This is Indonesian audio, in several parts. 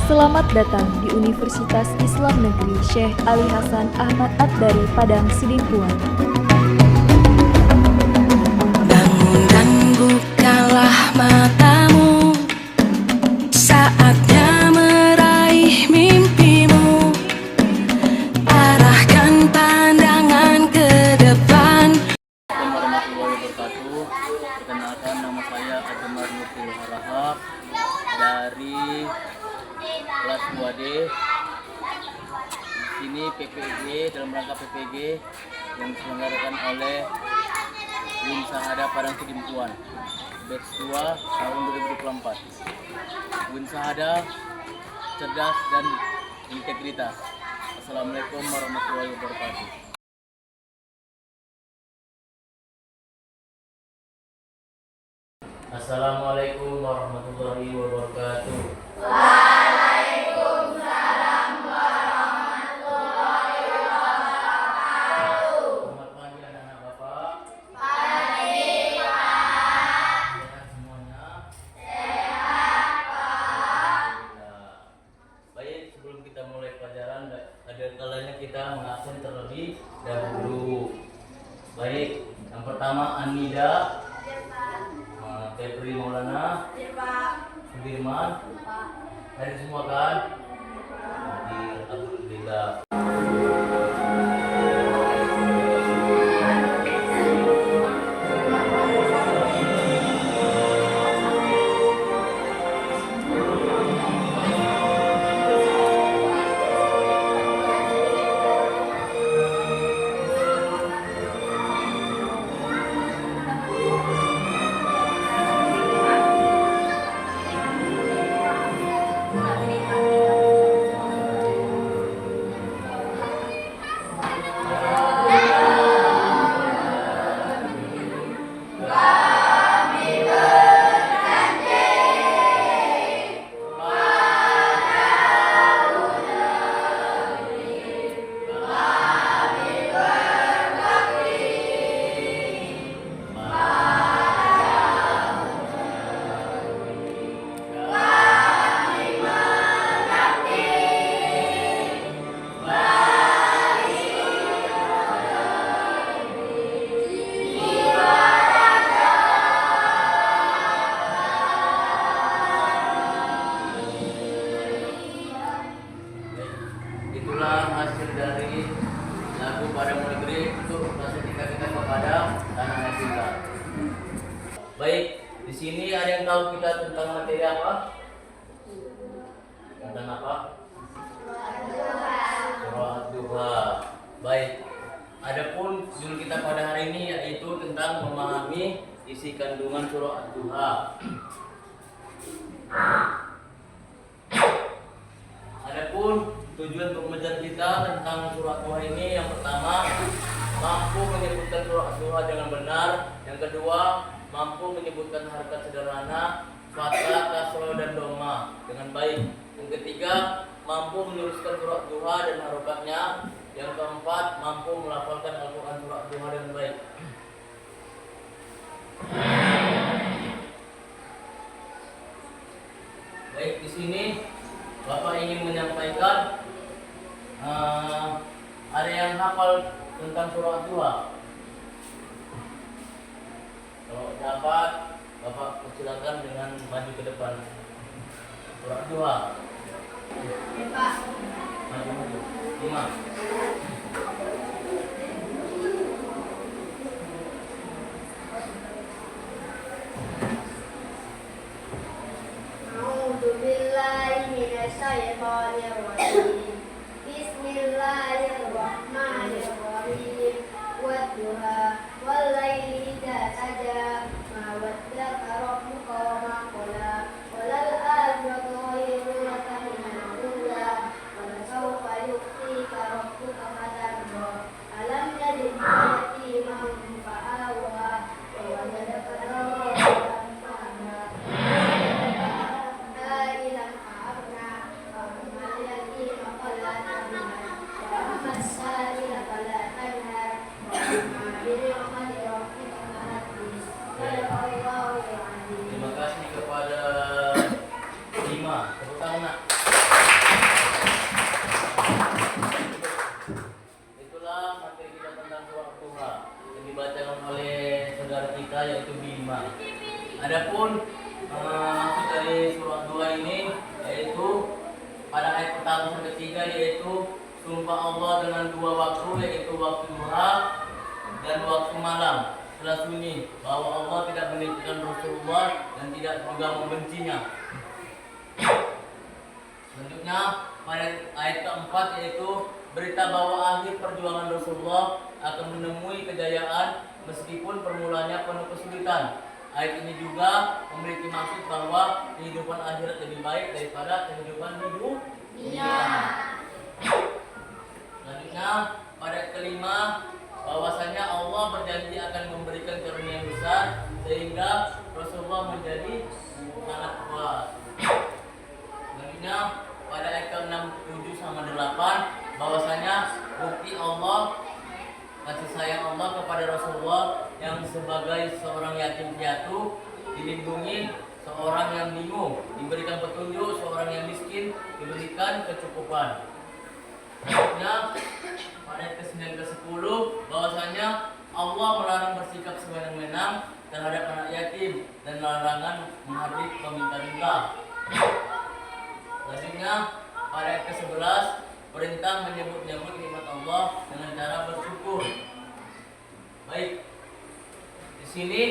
Selamat datang di Universitas Islam Negeri Syekh Ali Hasan Ahmad At-Dari Padang Sidimpuan. Bangun dan bukalah matamu, saatnya meraih mimpimu. Arahkan pandangan ke depan. Assalamualaikum warahmatullahi wabarakatuh. Perkenalkan, nama saya Ademar Nurul Harahap dari kelas 2D. Di sini PPG, dalam rangka PPG yang diselenggarakan oleh Win Sahada Padang Sidimpuan batch 2 tahun 2024. Win Sahada cerdas dan integritas. Assalamualaikum warahmatullahi wabarakatuh. Assalamualaikum warahmatullahi wabarakatuh. Waalaikumsalam warahmatullahi wabarakatuh. Selamat pagi anak-anak Bapak. Pagi Pak. Sehat semuanya? Sehat Pak. Baik, sebelum kita mulai pelajaran, ada kalanya kita mengabsen terlebih dahulu. Baik, yang pertama Anida, Febri Maulana, Sudirman, dari semua kan? Alhamdulillah. Itulah hasil dari lagu Padang Negeri untuk klasifikasi kita kepada tanah air kita. Baik, di sini ada yang tahu kita tentang materi apa? Tentang apa? Surah Ad-Duha. Baik. Adapun judul kita pada hari ini yaitu tentang memahami isi kandungan surah Ad-Duha. Adapun tujuan pembelajaran kita tentang surah Ad-Duha ini, yang pertama, mampu menyebutkan surah Ad-Duha dengan benar. Yang kedua, mampu menyebutkan harakat sederhana, fathah, kasroh, dan doma dengan baik. Yang ketiga, mampu menuliskan surah Ad-Duha dan harokatnya. Yang keempat, mampu melafalkan Al-Quran surah Ad-Duha dengan baik. Baik, di sini Bapak ingin menyampaikan ada yang hafal tentang surah Ad-Duha? Kalau dapat, Bapak persilakan dengan maju ke depan. Surah Ad-Duha. Maju. 5. Bismillahirrahmanirrahim. Wadduha wallaili idza saja ma waddaka rabbuka wa ma qala walal akhiratu khairun laka minad dunya wa la sawfa yu'tika rabbuka pula materi kita tentang surat Duha yang dibacakan oleh saudara kita yaitu Bima. Adapun maksud dari surat Duha ini yaitu pada ayat pertama sampai 3 yaitu sumpah Allah dengan dua waktu yaitu waktu duha dan waktu malam setelah sunyi bahwa Allah tidak meninggikan Rasulullah dan tidak juga membencinya. Selanjutnya pada ayat keempat yaitu berita bahwa akhir perjuangan Rasulullah akan menemui kejayaan meskipun permulanya penuh kesulitan. Ayat ini juga memiliki maksud bahwa kehidupan akhirat lebih baik daripada kehidupan hidup dunia. Selanjutnya pada ayat kelima bahwasanya Allah berjanji akan memberikan karunia yang besar sehingga Rasulullah menjadi sangat kuat. Selanjutnya pada ayat ke-6, 7 sama 8 bahwasanya bukti Allah kasih sayang Allah kepada Rasulullah yang sebagai seorang yatim piatu dilindungi, seorang yang bingung diberikan petunjuk, seorang yang miskin diberikan kecukupan. Selanjutnya pada ayat ke-9 ke-10 bahwasanya Allah melarang bersikap sewenang-wenang terhadap anak yatim dan larangan menghardik peminta-minta. Selanjutnya pada ayat ke-11 perintah menyebut-nyebut nikmat Allah dengan cara bersyukur. Baik, di sini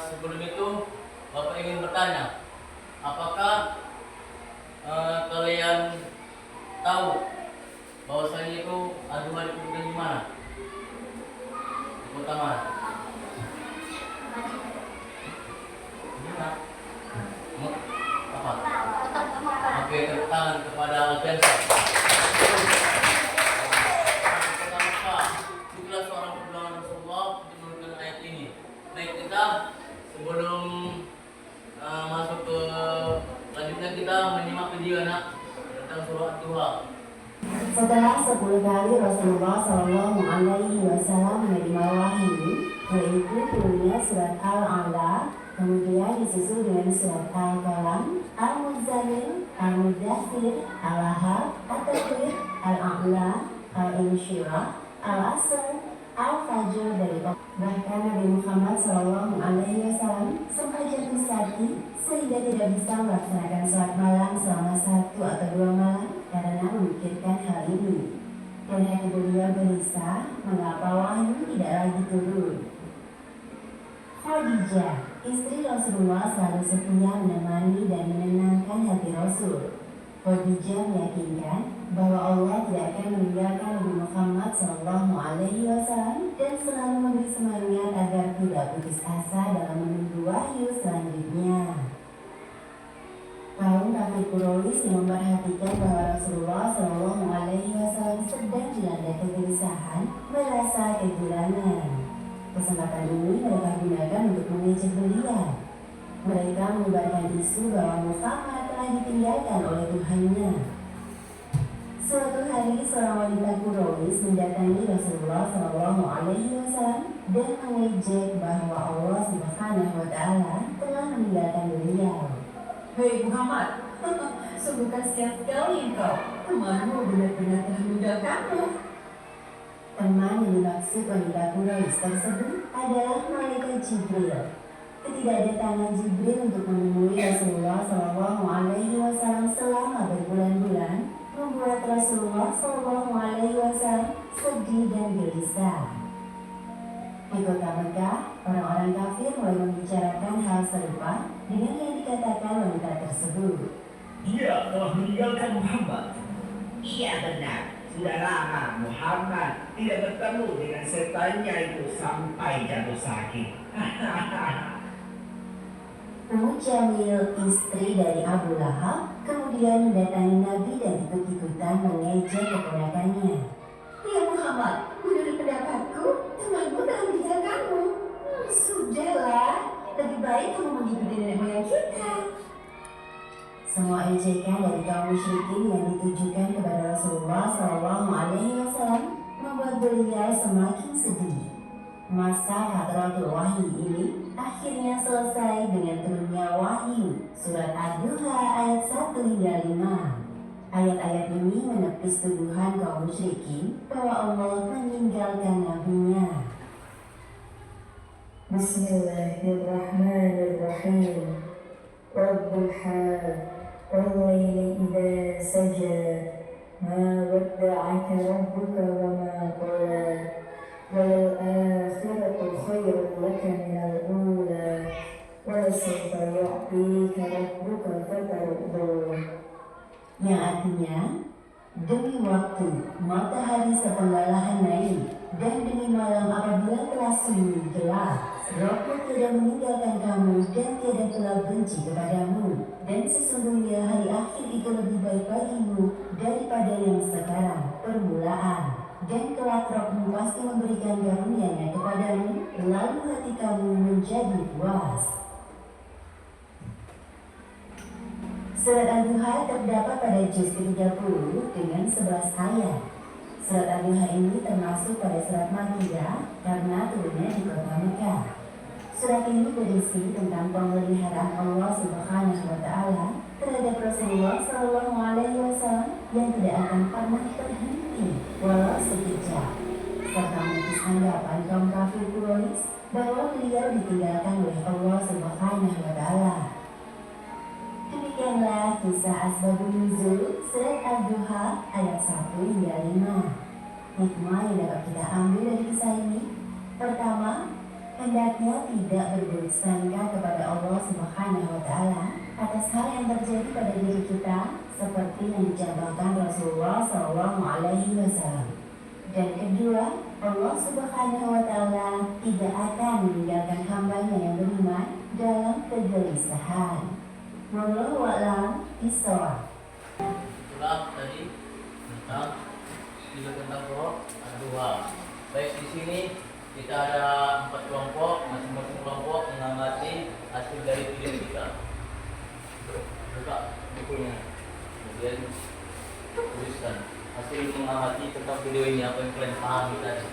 sebelum itu Bapak ingin bertanya, apakah kalian tahu bahwasanya itu Duha dikunjungi di mana? Di kota mana? Di mana? Apa? Oke, tepuk tangan kepada Alkensa. Itulah seorang perjuangan Rasulullah untuk menurunkan ayat ini. Baik, kita sebelum masuk ke selanjutnya kita menyimak video anak tentang surat Duha. Setelah 10 kali Rasulullah Shallallahu Alaihi Wasallam menerima wahyu, yaitu turunnya surat Al-A'la, kemudian disusul dengan surat Al-Qalam, Al-Muzammil, Al-Mudaththir, Al-Lahab, At-Takwir, Al-A'la, Al-Insyirah, Al-Asr, Al-Fajr dari bahkan Nabi Muhammad Shallallahu Alaihi Wasallam sempat jatuh sakit sehingga tidak bisa melaksanakan sholat malam selama 1 atau 2 malam karena memikirkan hal ini. Dan hati beliau gelisah mengapa wahyu tidak lagi turun. Khadijah, istri Rasulullah, selalu setia menemani dan menenangkan hati Rasul. Khadijah meyakinkan bahwa Allah tidak akan meninggalkan Nabi Muhammad Shallallahu Alaihi Wasallam dan selalu memberi semangat agar tidak putus asa dalam menunggu wahyu selanjutnya. Kaum kafir Quraisy yang memperhatikan bahwa Rasulullah Shallallahu Alaihi Wasallam sedang dilanda kegelisahan merasa kegirangan. Kesempatan ini mereka gunakan untuk mengejek beliau. Mereka menyebarkan isu bahwa Muhammad telah ditinggalkan oleh Tuhannya. Suatu hari seorang wanita Quraisy mendatangi Rasulullah Shallallahu Alaihi Wasallam dan mengejek bahwa Allah Subhanahu Wa Taala telah meninggalkan beliau. Hei Muhammad, sungguh kasihan sekali engkau. Temanmu benar-benar telah meninggalkanmu. Teman yang dimaksud wanita Quraisy tersebut adalah malaikat Jibril. Ketidakdatangan Jibril untuk menemui Rasulullah Shallallahu Alaihi Wasallam selama berbulan-bulan membuat Rasulullah Shallallahu Alaihi Wasallam sedih dan gelisah. Di kota Mekah, orang-orang kafir mulai membicarakan hal serupa dengan yang dikatakan wanita tersebut. Dia telah meninggalkan Muhammad. Iya benar, sudah lama Muhammad tidak bertemu dengan setannya itu sampai jatuh sakit. Jamil, istri dari Abu Lahab, kemudian mendatangi Nabi dan ikut-ikutan mengejek keponakannya. Ya Muhammad, menurut pendapatku, temanmu telah meninggalkanmu. Sudahlah, lebih baik kamu mengikuti nenek moyang kita. Semua ejekan dari kaum musyrikin yang ditujukan kepada Rasulullah Shallallahu Alaihi Wasallam membuat beliau semakin sedih. Masa hadratul wahyu ini akhirnya selesai dengan turunnya wahyu surat Ad-Duha ayat 1 hingga 5. Ayat-ayat ini menepis tuduhan kaum musyrikin bahwa Allah meninggalkan nabinya. Bismillahirrahmanirrahim. Wadduha wal-laili idza saja ma wadda'aka rabbuka wa ma qala wal akhiratu khairun laka minal ula wa sawfa yu'tika rabbuka fatarda. Yang artinya, demi waktu matahari sepenggalan naik dan demi malam apabila telah sunyi gelap, Rabbmu tidak meninggalkan kamu dan tiada pula benci kepadamu. Dan sesungguhnya hari akhir itu lebih baik bagimu daripada yang sekarang, permulaan. Dan kelak Rabbmu pasti memberikan karunia-Nya kepadamu, lalu hati kamu menjadi puas. Surat Ad-Duha terdapat pada juz ke-30 dengan 11 ayat. Surat Ad-Duha ini termasuk pada surat Makkiyah karena turunnya di kota Mekah. Surat ini berisi tentang pemeliharaan Allah Subhanahu wa Ta'ala terhadap Rasulullah SAW yang tidak akan pernah terhenti walau sekejap, serta menepis anggapan kaum kafir Quraisy bahwa beliau ditinggalkan oleh Allah Subhanahu wa Ta'ala. Demikianlah kisah Asbabun Nuzul Surat Ad-Duha ayat 1 hingga 5. Hikmah yang dapat kita ambil dari kisah ini: pertama, hendaknya tidak berburuk sangka kepada Allah Subhanahu wa Ta'ala atas hal yang terjadi pada diri kita, seperti yang dicontohkan Rasulullah SAW. Dan kedua, Allah Subhanahu wa Ta'ala tidak akan meninggalkan hambanya yang beriman dalam kegelisahan. Wallahu a'lam bishawab. Itulah tadi tentang surah Ad-Duha. Baik, di sini kita ada 4 kelompok, masing-masing kelompok mengamati hasil dari video kita. Buka bukunya, kemudian tuliskan hasil mengamati tentang video ini, apa yang kalian pahami tadi.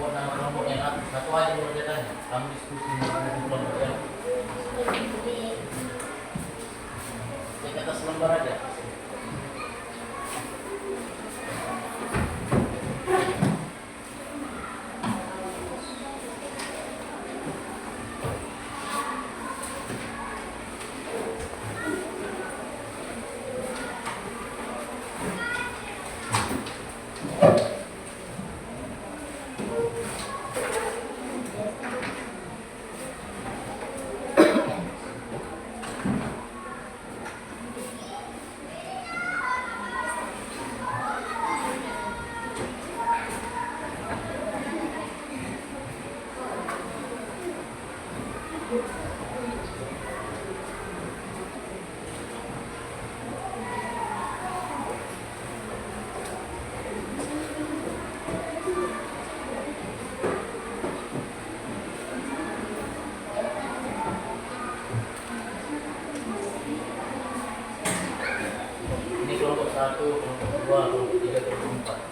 Buat nama kelompok yang satu aja perbedaannya. Kami diskusi dengan kelompok yang di atas lembar aja. Ini kelompok 1, kelompok 2, kelompok 3, kelompok 4.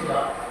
Pak.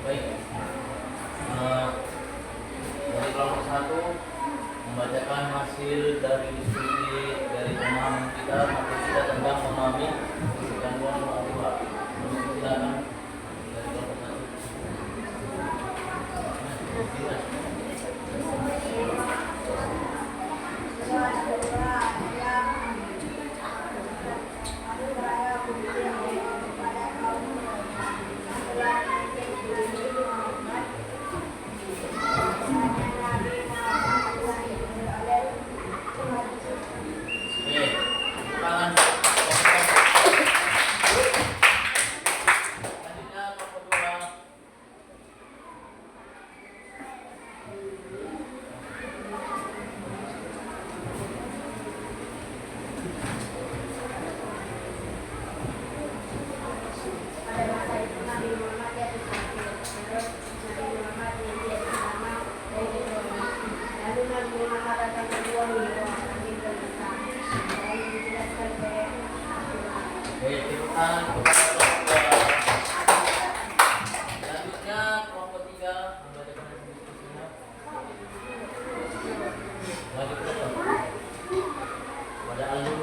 Baik, dari kelompok 1 membacakan hasil dari studi dari pemahaman kita, materi kita tentang memahami gangguan doa. Silakan dari kelompok 3 membacakan hasil diskusinya. Lagi pada Aldo.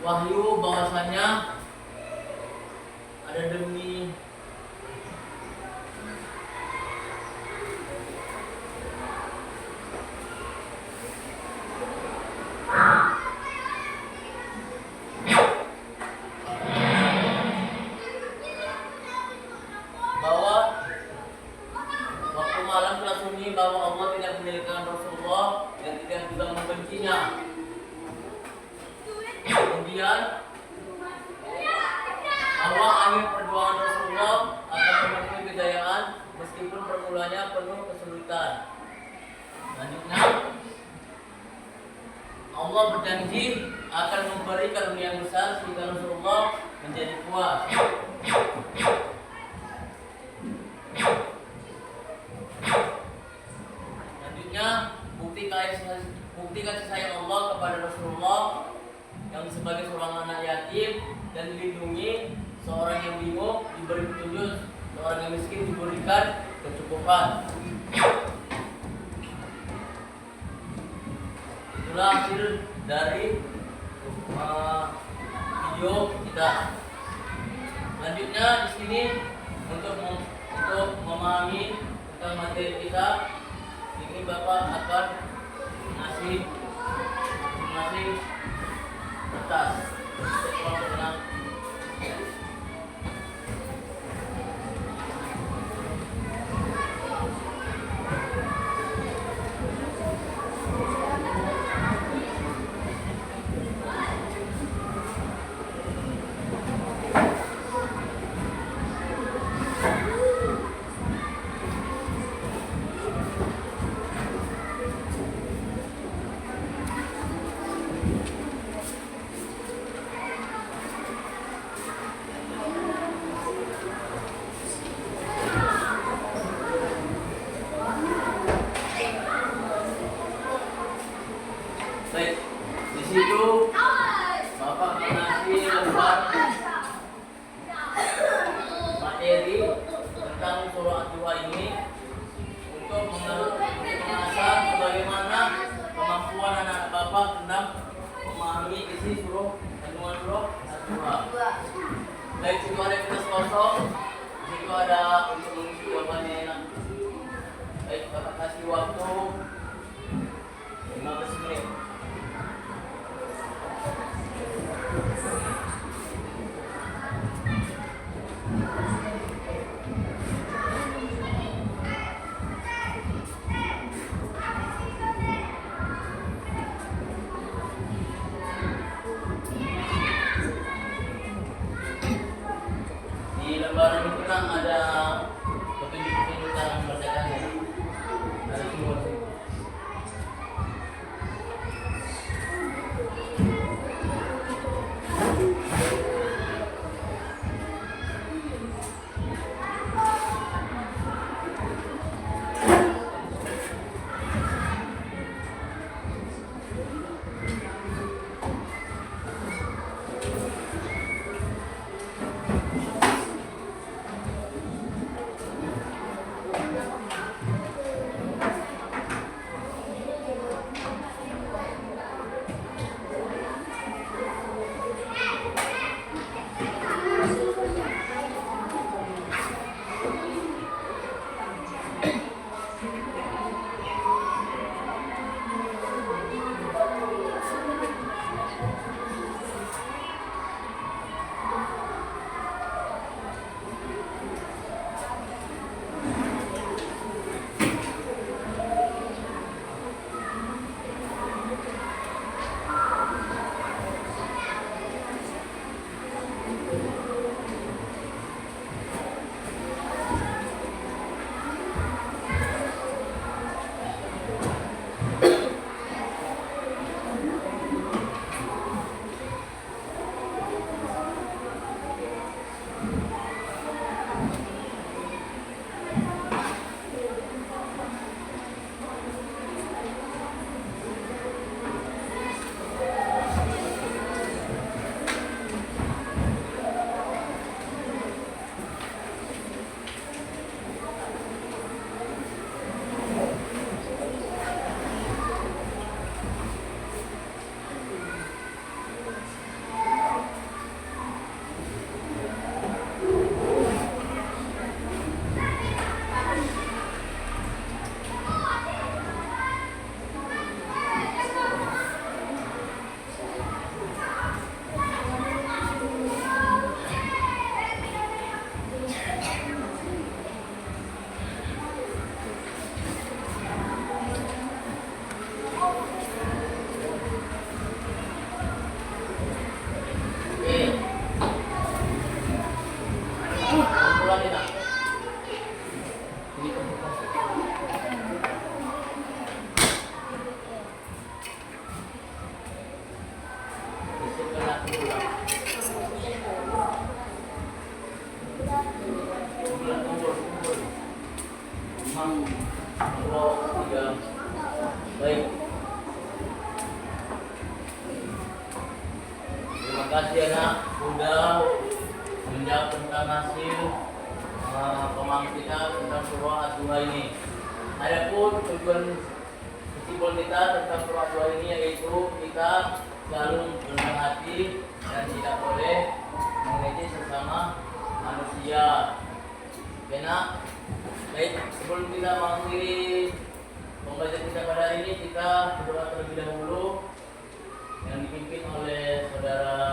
wahyu bahwasanya ada demi bahwa waktu malam telah sunyi bahwa Allah tidak menjadikan Rasulullah dan tidak juga membencinya. Kemudian Allah akhir perjuangan Rasulullah akan memenuhi kejayaan meskipun permulanya penuh kesulitan. Selanjutnya Allah berjanji akan memberi karunia yang besar sehingga Rasulullah menjadi puas. Selanjutnya bukti kasih sayang Allah kepada Rasulullah yang sebagai seorang anak yatim dan dilindungi, seorang yang bingung diberi petunjuk, seorang yang miskin diberikan kecukupan. Itulah hasil dari video kita. Selanjutnya di sini untuk memahami tentang materi kita, ini Bapak akan ngasih kertas. Baik, di situ Bapak mengasih lembar materi tentang surah Ad-Duha ini untuk mengasah bagaimana kemampuan anak Bapak tentang memahami isi kandungan surah Ad-Duha. Baik, situ ada kertas kosong, situ ada untuk mengisi jawabannya. Baik, Bapak kasih waktu 15 menit. Di lembaran itu kan ada petunjuk-petunjuk cara mengerjakannya. Ada semua sih. Kumpul. 5, 4, 3. Baik. Terima kasih anak sudah menjawab tentang hasil pemahaman kita tentang surah Ad-Duha ini. Adapun tujuan kesimpulan kita tentang surah Ad-Duha ini yaitu kita selalu rendah hati dan tidak boleh mengejek sesama manusia. Karena baik, sebelum kita mengakhiri pembelajaran kita pada hari ini, kita berdoa terlebih dahulu yang dipimpin oleh saudara